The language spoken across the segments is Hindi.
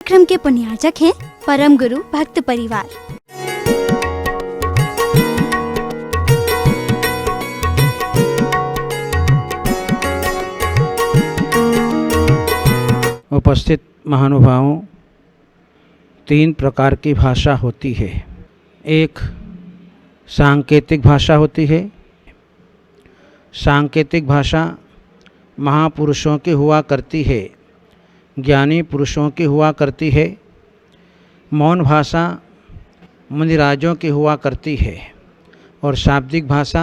कार्यक्रम के पुण्यार्चक हैं परम गुरु भक्त परिवार। उपस्थित महानुभावों, 3 प्रकार की भाषा होती है। एक सांकेतिक भाषा होती है। सांकेतिक भाषा महापुरुषों की हुआ करती है, ज्ञानी पुरुषों की हुआ करती है। मौन भाषा मुनिराजों की हुआ करती है और शाब्दिक भाषा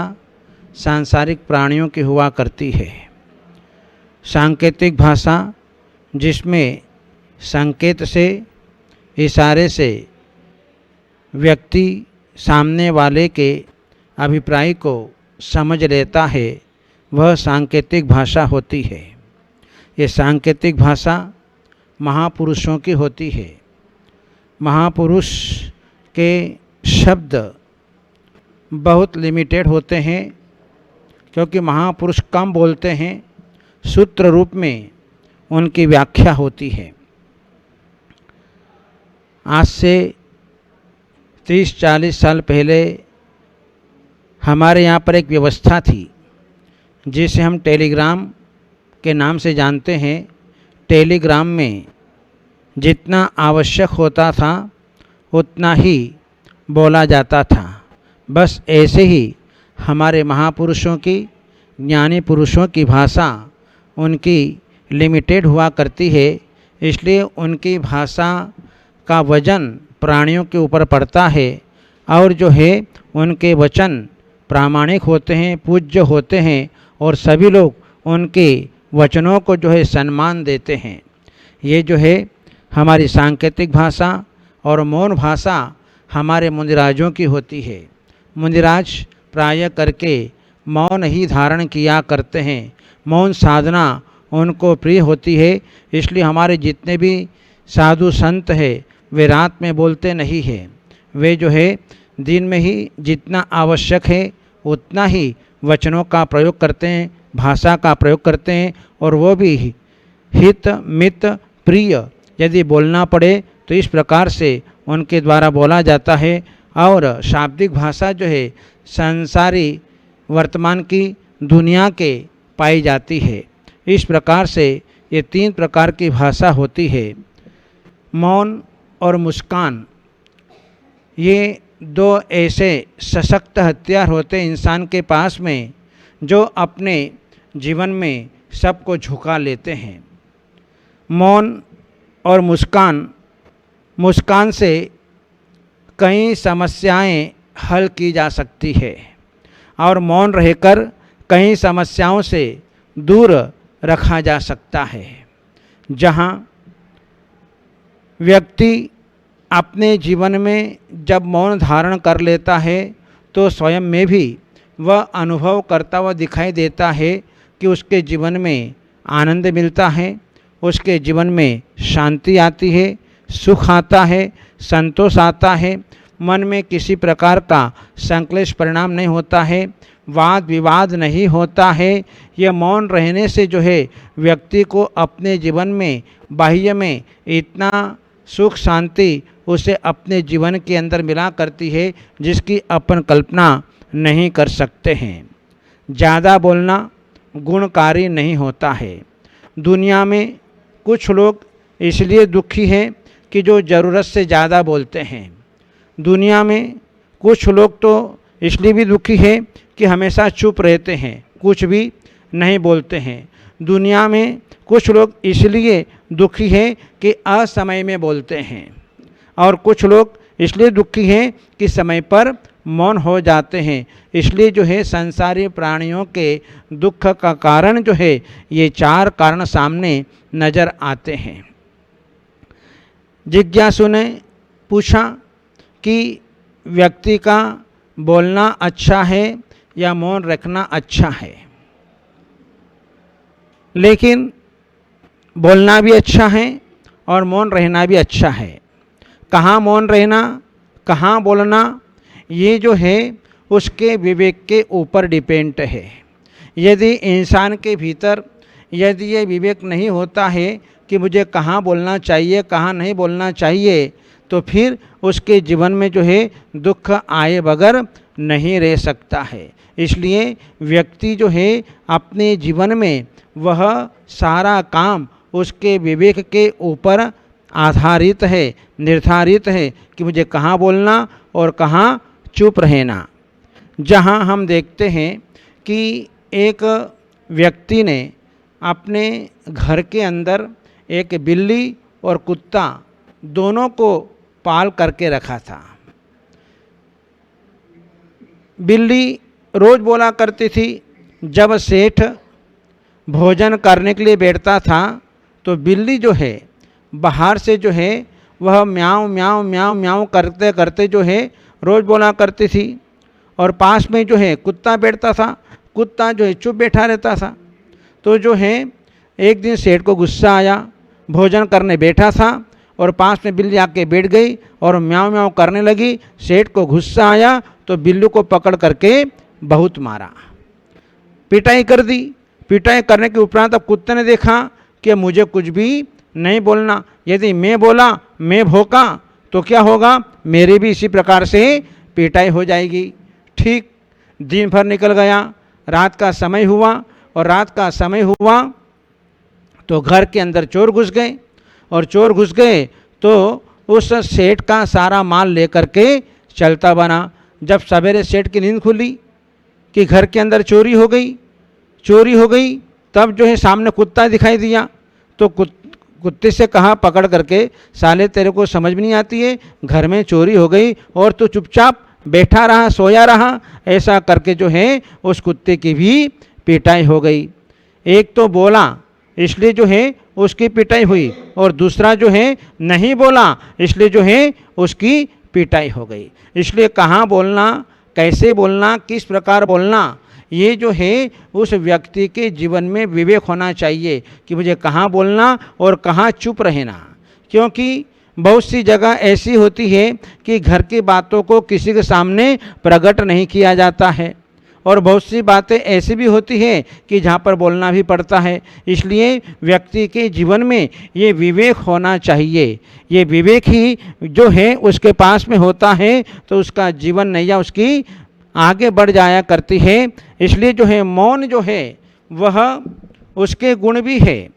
सांसारिक प्राणियों की हुआ करती है। सांकेतिक भाषा जिसमें संकेत से, इशारे से व्यक्ति सामने वाले के अभिप्राय को समझ लेता है, वह सांकेतिक भाषा होती है। ये सांकेतिक भाषा महापुरुषों की होती है। महापुरुष के शब्द बहुत लिमिटेड होते हैं, क्योंकि महापुरुष कम बोलते हैं। सूत्र रूप में उनकी व्याख्या होती है। आज से 30-40 साल पहले हमारे यहाँ पर एक व्यवस्था थी जिसे हम टेलीग्राम के नाम से जानते हैं। टेलीग्राम में जितना आवश्यक होता था उतना ही बोला जाता था। बस ऐसे ही हमारे महापुरुषों की, ज्ञानी पुरुषों की भाषा उनकी लिमिटेड हुआ करती है। इसलिए उनकी भाषा का वजन प्राणियों के ऊपर पड़ता है और जो है उनके वचन प्रामाणिक होते हैं, पूज्य होते हैं और सभी लोग उनके वचनों को जो है सम्मान देते हैं। ये जो है हमारी सांकेतिक भाषा और मौन भाषा हमारे मुनिराजों की होती है। मुनिराज प्राय करके मौन ही धारण किया करते हैं। मौन साधना उनको प्रिय होती है। इसलिए हमारे जितने भी साधु संत हैं वे रात में बोलते नहीं हैं। वे जो है दिन में ही जितना आवश्यक है उतना ही वचनों का प्रयोग करते हैं, भाषा का प्रयोग करते हैं। और वो भी हित मित प्रिय यदि बोलना पड़े तो इस प्रकार से उनके द्वारा बोला जाता है। और शाब्दिक भाषा जो है संसारी वर्तमान की दुनिया के पाई जाती है। इस प्रकार से ये 3 प्रकार की भाषा होती है। मौन और मुस्कान, ये 2 ऐसे सशक्त हथियार होते हैं इंसान के पास में, जो अपने जीवन में सबको झुका लेते हैं। मौन और मुस्कान, मुस्कान से कई समस्याएं हल की जा सकती है और मौन रहकर कई समस्याओं से दूर रखा जा सकता है। जहाँ व्यक्ति अपने जीवन में जब मौन धारण कर लेता है तो स्वयं में भी वह अनुभव करता हुआ दिखाई देता है कि उसके जीवन में आनंद मिलता है, उसके जीवन में शांति आती है, सुख आता है, संतोष आता है। मन में किसी प्रकार का संक्लेश परिणाम नहीं होता है, वाद विवाद नहीं होता है। यह मौन रहने से जो है व्यक्ति को अपने जीवन में, बाह्य में इतना सुख शांति उसे अपने जीवन के अंदर मिला करती है जिसकी अपन कल्पना नहीं कर सकते हैं। ज़्यादा बोलना गुणकारी नहीं होता है। दुनिया में कुछ लोग इसलिए दुखी हैं कि जो ज़रूरत से ज़्यादा बोलते हैं। दुनिया में कुछ लोग तो इसलिए भी दुखी है कि हमेशा चुप रहते हैं, कुछ भी नहीं बोलते हैं। दुनिया में कुछ लोग इसलिए दुखी हैं कि असमय में बोलते हैं और कुछ लोग इसलिए दुखी हैं कि समय पर मौन हो जाते हैं। इसलिए जो है संसारी प्राणियों के दुख का कारण जो है ये 4 कारण सामने नज़र आते हैं। जिज्ञासु ने पूछा कि व्यक्ति का बोलना अच्छा है या मौन रखना अच्छा है। लेकिन बोलना भी अच्छा है और मौन रहना भी अच्छा है। कहाँ मौन रहना, कहाँ बोलना, ये जो है उसके विवेक के ऊपर डिपेंड है। यदि इंसान के भीतर यदि ये विवेक नहीं होता है कि मुझे कहाँ बोलना चाहिए, कहाँ नहीं बोलना चाहिए, तो फिर उसके जीवन में जो है दुख आए बगैर नहीं रह सकता है। इसलिए व्यक्ति जो है अपने जीवन में वह सारा काम उसके विवेक के ऊपर आधारित है, निर्धारित है कि मुझे कहाँ बोलना और कहाँ चुप रहना। जहाँ हम देखते हैं कि एक व्यक्ति ने अपने घर के अंदर एक बिल्ली और कुत्ता दोनों को पाल करके रखा था। बिल्ली रोज़ बोला करती थी, जब सेठ भोजन करने के लिए बैठता था तो बिल्ली जो है बाहर से जो है वह म्याऊं म्याऊं म्याऊं म्याऊं करते करते जो है रोज़ बोला करती थी। और पास में जो है कुत्ता बैठता था, कुत्ता जो है चुप बैठा रहता था। तो जो है एक दिन सेठ को गुस्सा आया, भोजन करने बैठा था और पास में बिल्ली आके बैठ गई और म्याऊं म्याऊं करने लगी। सेठ को गुस्सा आया तो बिल्ली को पकड़ करके बहुत मारा, पिटाई कर दी। पिटाई करने के उपरांत अब कुत्ते ने देखा कि मुझे कुछ भी नहीं बोलना, यदि मैं बोला, मैं भौंका तो क्या होगा, मेरी भी इसी प्रकार से पिटाई हो जाएगी। ठीक दिन भर निकल गया, रात का समय हुआ और रात का समय हुआ तो घर के अंदर चोर घुस गए और चोर घुस गए तो उस सेठ का सारा माल लेकर के चलता बना। जब सवेरे सेठ की नींद खुली कि घर के अंदर चोरी हो गई, तब जो है सामने कुत्ता दिखाई दिया तो कुत्ते से कहा पकड़ करके, साले तेरे को समझ में नहीं आती है, घर में चोरी हो गई और तू चुपचाप बैठा रहा, सोया रहा। ऐसा करके जो है उस कुत्ते की भी पिटाई हो गई। एक तो बोला इसलिए जो है उसकी पिटाई हुई और दूसरा जो है नहीं बोला इसलिए जो है उसकी पिटाई हो गई। इसलिए कहाँ बोलना, कैसे बोलना, किस प्रकार बोलना, ये जो है उस व्यक्ति के जीवन में विवेक होना चाहिए कि मुझे कहाँ बोलना और कहाँ चुप रहना। क्योंकि बहुत सी जगह ऐसी होती है कि घर की बातों को किसी के सामने प्रकट नहीं किया जाता है और बहुत सी बातें ऐसी भी होती हैं कि जहाँ पर बोलना भी पड़ता है। इसलिए व्यक्ति के जीवन में ये विवेक होना चाहिए। ये विवेक ही जो है उसके पास में होता है तो उसका जीवन नैया उसकी आगे बढ़ जाया करती है। इसलिए जो है मौन जो है वह उसके गुण भी है।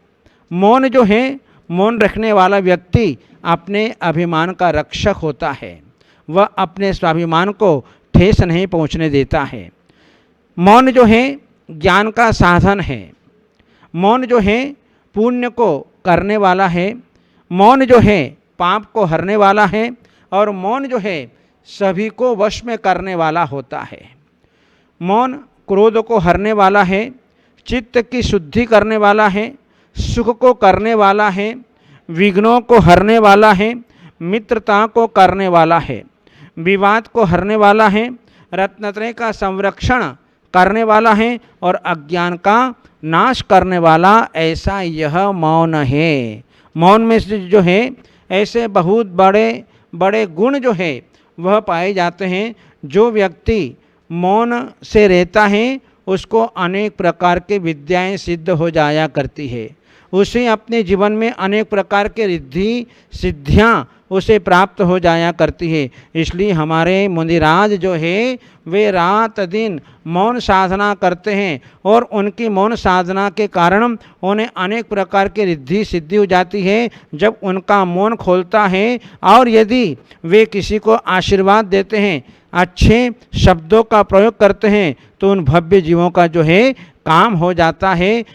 मौन जो है, मौन रखने वाला व्यक्ति अपने अभिमान का रक्षक होता है, वह अपने स्वाभिमान को ठेस नहीं पहुँचने देता है। मौन जो है ज्ञान का साधन है, मौन जो है पुण्य को करने वाला है, मौन जो है पाप को हरने वाला है और मौन जो है सभी को वश में करने वाला होता है। मौन क्रोध को हरने वाला है, चित्त की शुद्धि करने वाला है, सुख को करने वाला है, विघ्नों को हरने वाला है, मित्रता को करने वाला है, विवाद को हरने वाला है, रत्नत्रय का संरक्षण करने वाला है और अज्ञान का नाश करने वाला, ऐसा यह मौन है। मौन में से जो है ऐसे बहुत बड़े बड़े गुण जो है वह पाए जाते हैं। जो व्यक्ति मौन से रहता है उसको अनेक प्रकार के विद्याएं सिद्ध हो जाया करती है, उसे अपने जीवन में अनेक प्रकार के रिद्धि सिद्धियां उसे प्राप्त हो जाया करती है। इसलिए हमारे मुनिराज जो है वे रात दिन मौन साधना करते हैं और उनकी मौन साधना के कारण उन्हें अनेक प्रकार की रिद्धि सिद्धि हो जाती है। जब उनका मौन खोलता है और यदि वे किसी को आशीर्वाद देते हैं, अच्छे शब्दों का प्रयोग करते हैं तो उन भव्य जीवों का जो है काम हो जाता है।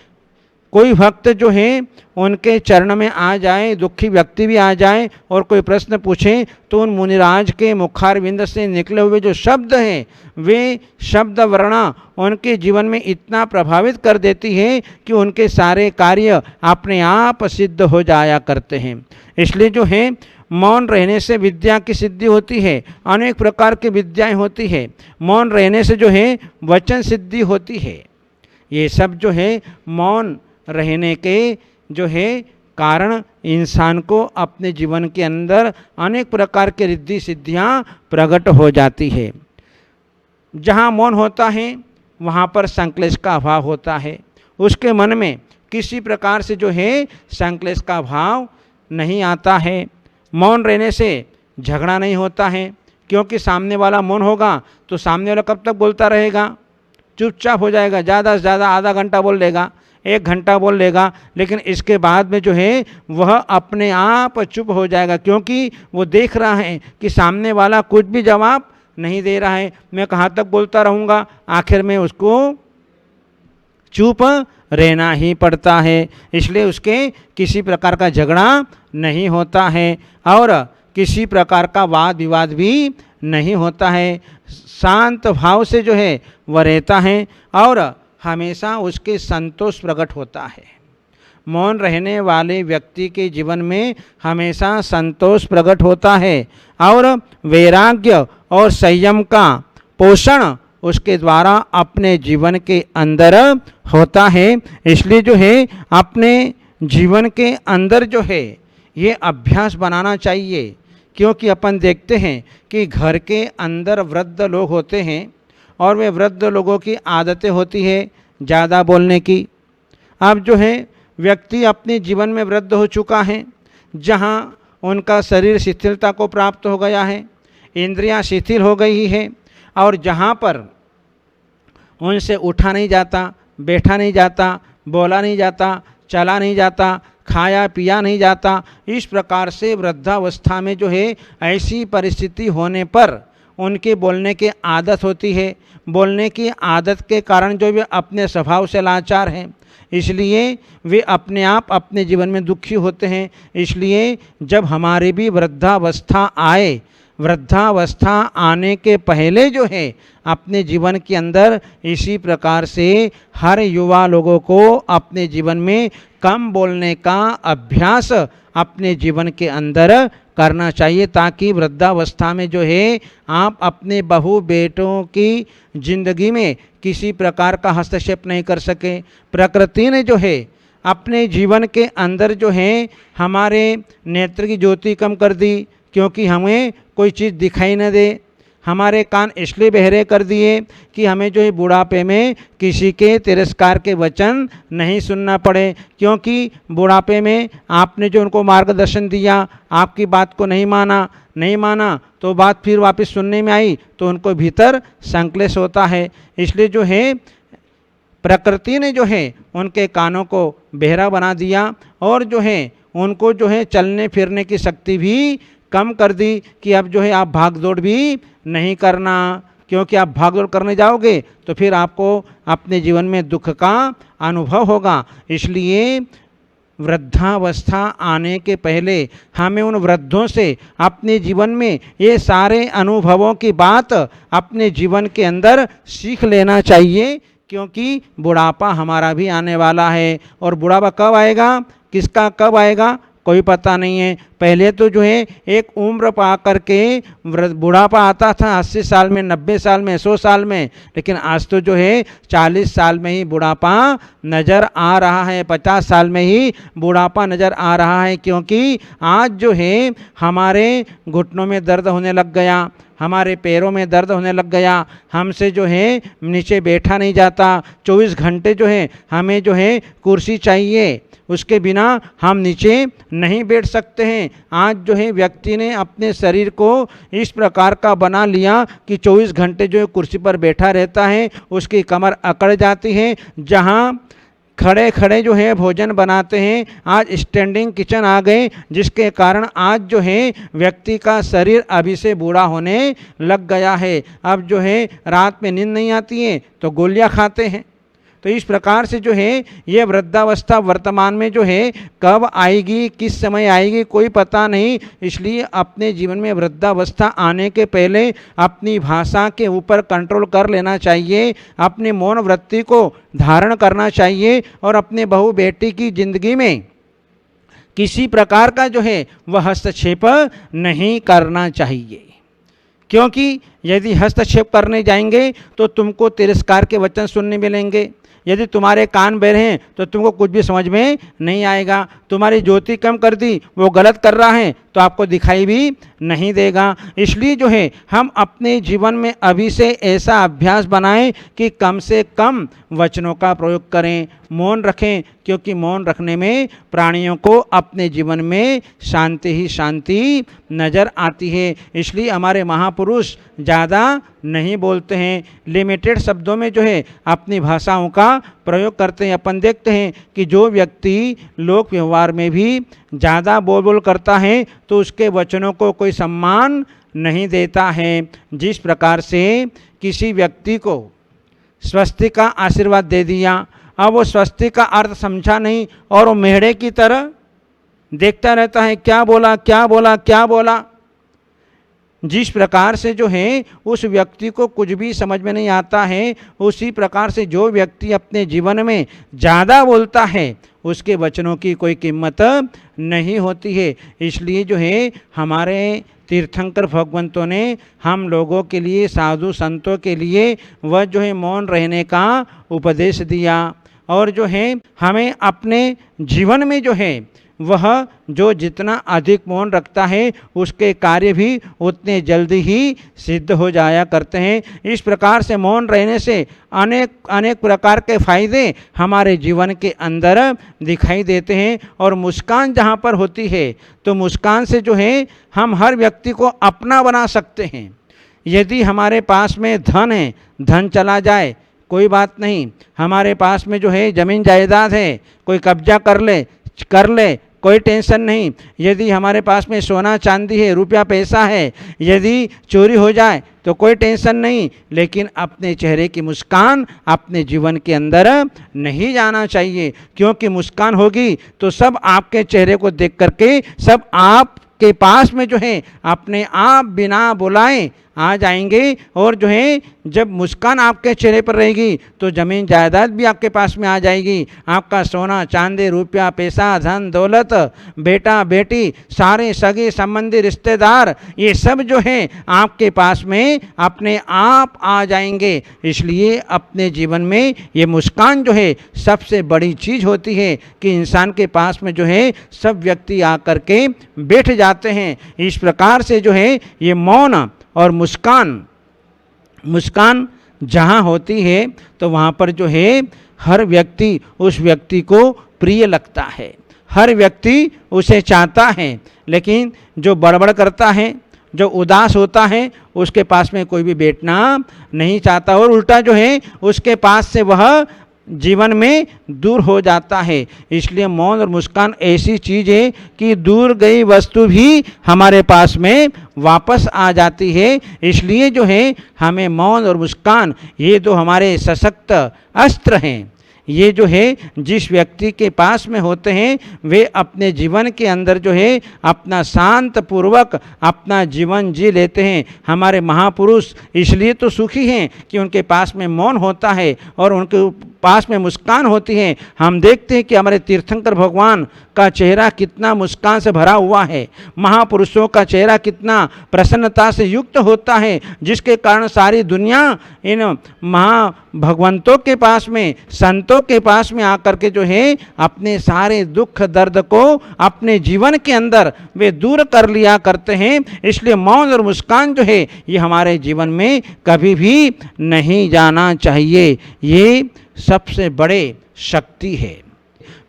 कोई भक्त जो है उनके चरण में आ जाए, दुखी व्यक्ति भी आ जाए और कोई प्रश्न पूछे तो उन मुनिराज के मुखारविंद से निकले हुए जो शब्द हैं वे शब्द वर्णा उनके जीवन में इतना प्रभावित कर देती है कि उनके सारे कार्य अपने आप सिद्ध हो जाया करते हैं। इसलिए जो है मौन रहने से विद्या की सिद्धि होती है, अनेक प्रकार की विद्याएं होती है। मौन रहने से जो है वचन सिद्धि होती है। ये सब जो है मौन रहने के जो है कारण इंसान को अपने जीवन के अंदर अनेक प्रकार के रिद्धि सिद्धियां प्रकट हो जाती है। जहाँ मौन होता है वहाँ पर संक्लेश का अभाव होता है, उसके मन में किसी प्रकार से जो है संक्लेश का भाव नहीं आता है। मौन रहने से झगड़ा नहीं होता है, क्योंकि सामने वाला मौन होगा तो सामने वाला कब तक बोलता रहेगा, चुपचाप हो जाएगा। ज़्यादा से ज़्यादा आधा घंटा बोल लेगा, 1 घंटा बोल लेगा, लेकिन इसके बाद में जो है वह अपने आप चुप हो जाएगा, क्योंकि वो देख रहा है कि सामने वाला कुछ भी जवाब नहीं दे रहा है। मैं कहाँ तक बोलता रहूँगा, आखिर में उसको चुप रहना ही पड़ता है। इसलिए उसके किसी प्रकार का झगड़ा नहीं होता है और किसी प्रकार का वाद विवाद भी नहीं होता है। शांत भाव से जो है वह रहता है और हमेशा उसके संतोष प्रकट होता है। मौन रहने वाले व्यक्ति के जीवन में हमेशा संतोष प्रकट होता है और वैराग्य और संयम का पोषण उसके द्वारा अपने जीवन के अंदर होता है। इसलिए जो है अपने जीवन के अंदर जो है ये अभ्यास बनाना चाहिए, क्योंकि अपन देखते हैं कि घर के अंदर वृद्ध लोग होते हैं और वे वृद्ध लोगों की आदतें होती है ज़्यादा बोलने की। अब जो है व्यक्ति अपने जीवन में वृद्ध हो चुका है, जहाँ उनका शरीर शिथिलता को प्राप्त हो गया है, इंद्रियां शिथिल हो गई है और जहाँ पर उनसे उठा नहीं जाता, बैठा नहीं जाता, बोला नहीं जाता, चला नहीं जाता, खाया पिया नहीं जाता। इस प्रकार से वृद्धावस्था में जो है ऐसी परिस्थिति होने पर उनके बोलने की आदत होती है। बोलने की आदत के कारण जो वे अपने स्वभाव से लाचार हैं, इसलिए वे अपने आप अपने जीवन में दुखी होते हैं। इसलिए जब हमारी भी वृद्धावस्था आए, वृद्धावस्था आने के पहले जो है अपने जीवन के अंदर इसी प्रकार से हर युवा लोगों को अपने जीवन में कम बोलने का अभ्यास अपने जीवन के अंदर करना चाहिए, ताकि वृद्धावस्था में जो है आप अपने बहू बेटों की जिंदगी में किसी प्रकार का हस्तक्षेप नहीं कर सके। प्रकृति ने जो है अपने जीवन के अंदर जो है हमारे नेत्र की ज्योति कम कर दी, क्योंकि हमें कोई चीज़ दिखाई न दे। हमारे कान इसलिए बहरे कर दिए कि हमें जो है बुढ़ापे में किसी के तिरस्कार के वचन नहीं सुनना पड़े, क्योंकि बुढ़ापे में आपने जो उनको मार्गदर्शन दिया, आपकी बात को नहीं माना तो बात फिर वापस सुनने में आई तो उनको भीतर संक्लेश होता है। इसलिए जो है प्रकृति ने जो है उनके कानों को बहरा बना दिया और जो है उनको जो है चलने फिरने की शक्ति भी कम कर दी कि अब जो है आप भाग दौड़ भी नहीं करना, क्योंकि आप भाग दौड़ करने जाओगे तो फिर आपको अपने जीवन में दुख का अनुभव होगा। इसलिए वृद्धावस्था आने के पहले हमें उन वृद्धों से अपने जीवन में ये सारे अनुभवों की बात अपने जीवन के अंदर सीख लेना चाहिए, क्योंकि बुढ़ापा हमारा भी आने वाला है। और बुढ़ापा कब आएगा, किसका कब आएगा, कोई पता नहीं है। पहले तो जो है एक उम्र पा करके बुढ़ापा आता था 80 साल में, 90 साल में, 100 साल में, लेकिन आज तो जो है 40 साल में ही बुढ़ापा नज़र आ रहा है, 50 साल में ही बुढ़ापा नज़र आ रहा है। क्योंकि आज जो है हमारे घुटनों में दर्द होने लग गया, हमारे पैरों में दर्द होने लग गया, हमसे जो है नीचे बैठा नहीं जाता, 24 घंटे जो है हमें जो है कुर्सी चाहिए, उसके बिना हम नीचे नहीं बैठ सकते हैं। आज जो है व्यक्ति ने अपने शरीर को इस प्रकार का बना लिया कि 24 घंटे जो है कुर्सी पर बैठा रहता है, उसकी कमर अकड़ जाती है। जहाँ खड़े खड़े जो है भोजन बनाते हैं, आज स्टैंडिंग किचन आ गए, जिसके कारण आज जो है व्यक्ति का शरीर अभी से बूढ़ा होने लग गया है। अब जो है रात में नींद नहीं आती है तो गोलियां खाते हैं। तो इस प्रकार से जो है ये वृद्धावस्था वर्तमान में जो है कब आएगी, किस समय आएगी, कोई पता नहीं। इसलिए अपने जीवन में वृद्धावस्था आने के पहले अपनी भाषा के ऊपर कंट्रोल कर लेना चाहिए, अपने मौन वृत्ति को धारण करना चाहिए और अपने बहू बेटी की जिंदगी में किसी प्रकार का जो है वह हस्तक्षेप नहीं करना चाहिए। क्योंकि यदि हस्तक्षेप करने जाएंगे तो तुमको तिरस्कार के वचन सुनने मिलेंगे। यदि तुम्हारे कान बहरे हैं तो तुमको कुछ भी समझ में नहीं आएगा। तुम्हारी ज्योति कम कर दी, वो गलत कर रहा है तो आपको दिखाई भी नहीं देगा। इसलिए जो है हम अपने जीवन में अभी से ऐसा अभ्यास बनाएं कि कम से कम वचनों का प्रयोग करें, मौन रखें, क्योंकि मौन रखने में प्राणियों को अपने जीवन में शांति ही शांति नज़र आती है। इसलिए हमारे महापुरुष ज़्यादा नहीं बोलते हैं, लिमिटेड शब्दों में जो है अपनी भाषाओं का प्रयोग करते हैं। अपन देखते हैं कि जो व्यक्ति लोक व्यवहार में भी ज़्यादा बोल करता है तो उसके वचनों को कोई सम्मान नहीं देता है। जिस प्रकार से किसी व्यक्ति को स्वस्तिक का आशीर्वाद दे दिया, अब वो स्वस्तिक का अर्थ समझा नहीं और वो मेढ़े की तरह देखता रहता है, क्या बोला क्या बोला क्या बोला। जिस प्रकार से जो है उस व्यक्ति को कुछ भी समझ में नहीं आता है, उसी प्रकार से जो व्यक्ति अपने जीवन में ज़्यादा बोलता है उसके वचनों की कोई कीमत नहीं होती है। इसलिए जो है हमारे तीर्थंकर भगवंतों ने हम लोगों के लिए, साधु संतों के लिए वह जो है मौन रहने का उपदेश दिया। और जो है हमें अपने जीवन में जो है वह जो जितना अधिक मौन रखता है उसके कार्य भी उतने जल्दी ही सिद्ध हो जाया करते हैं। इस प्रकार से मौन रहने से अनेक प्रकार के फायदे हमारे जीवन के अंदर दिखाई देते हैं। और मुस्कान जहाँ पर होती है तो मुस्कान से जो है हम हर व्यक्ति को अपना बना सकते हैं। यदि हमारे पास में धन है, धन चला जाए कोई बात नहीं, हमारे पास में जो है ज़मीन जायदाद है, कोई कब्जा कर ले कोई टेंशन नहीं। यदि हमारे पास में सोना चांदी है, रुपया पैसा है, यदि चोरी हो जाए तो कोई टेंशन नहीं, लेकिन अपने चेहरे की मुस्कान अपने जीवन के अंदर नहीं जाना चाहिए। क्योंकि मुस्कान होगी तो सब आपके चेहरे को देख करके सब आपके पास में जो है अपने आप बिना बुलाए आ जाएंगे। और जो है जब मुस्कान आपके चेहरे पर रहेगी तो ज़मीन जायदाद भी आपके पास में आ जाएगी। आपका सोना चांदी, रुपया पैसा, धन दौलत, बेटा बेटी, सारे सगे संबंधी रिश्तेदार, ये सब जो है आपके पास में अपने आप आ जाएंगे। इसलिए अपने जीवन में ये मुस्कान जो है सबसे बड़ी चीज़ होती है कि इंसान के पास में जो है सब व्यक्ति आकर के बैठ जाते हैं। इस प्रकार से जो है ये मौन और मुस्कान जहाँ होती है तो वहाँ पर जो है हर व्यक्ति उस व्यक्ति को प्रिय लगता है, हर व्यक्ति उसे चाहता है। लेकिन जो बड़बड़ करता है, जो उदास होता है, उसके पास में कोई भी बैठना नहीं चाहता और उल्टा जो है उसके पास से वह जीवन में दूर हो जाता है। इसलिए मौन और मुस्कान ऐसी चीज़ है कि दूर गई वस्तु भी हमारे पास में वापस आ जाती है। इसलिए जो है हमें मौन और मुस्कान ये दो हमारे सशक्त अस्त्र हैं। ये जो है जिस व्यक्ति के पास में होते हैं वे अपने जीवन के अंदर जो है अपना शांत पूर्वक अपना जीवन जी लेते हैं। हमारे महापुरुष इसलिए तो सुखी हैं कि उनके पास में मौन होता है और उनके पास में मुस्कान होती है। हम देखते हैं कि हमारे तीर्थंकर भगवान का चेहरा कितना मुस्कान से भरा हुआ है, महापुरुषों का चेहरा कितना प्रसन्नता से युक्त होता है, जिसके कारण सारी दुनिया इन महाभगवंतों के पास में, संतों के पास में आकर के जो है अपने सारे दुख दर्द को अपने जीवन के अंदर वे दूर कर लिया करते हैं। इसलिए मौन और मुस्कान जो है ये हमारे जीवन में कभी भी नहीं जाना चाहिए। ये सबसे बड़े शक्ति है।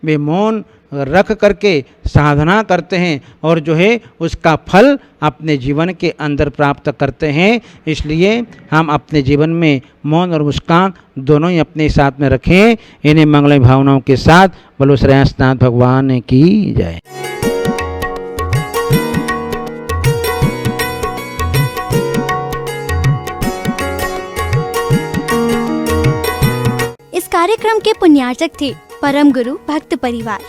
वे मौन रख करके साधना करते हैं और जो है उसका फल अपने जीवन के अंदर प्राप्त करते हैं। इसलिए हम अपने जीवन में मौन और मुस्कान दोनों ही अपने साथ में रखें। इन्हीं मंगल भावनाओं के साथ बोलो श्रेयसनाथ भगवान की जय। इस कार्यक्रम के पुण्यार्चक थे परम गुरु भक्त परिवार।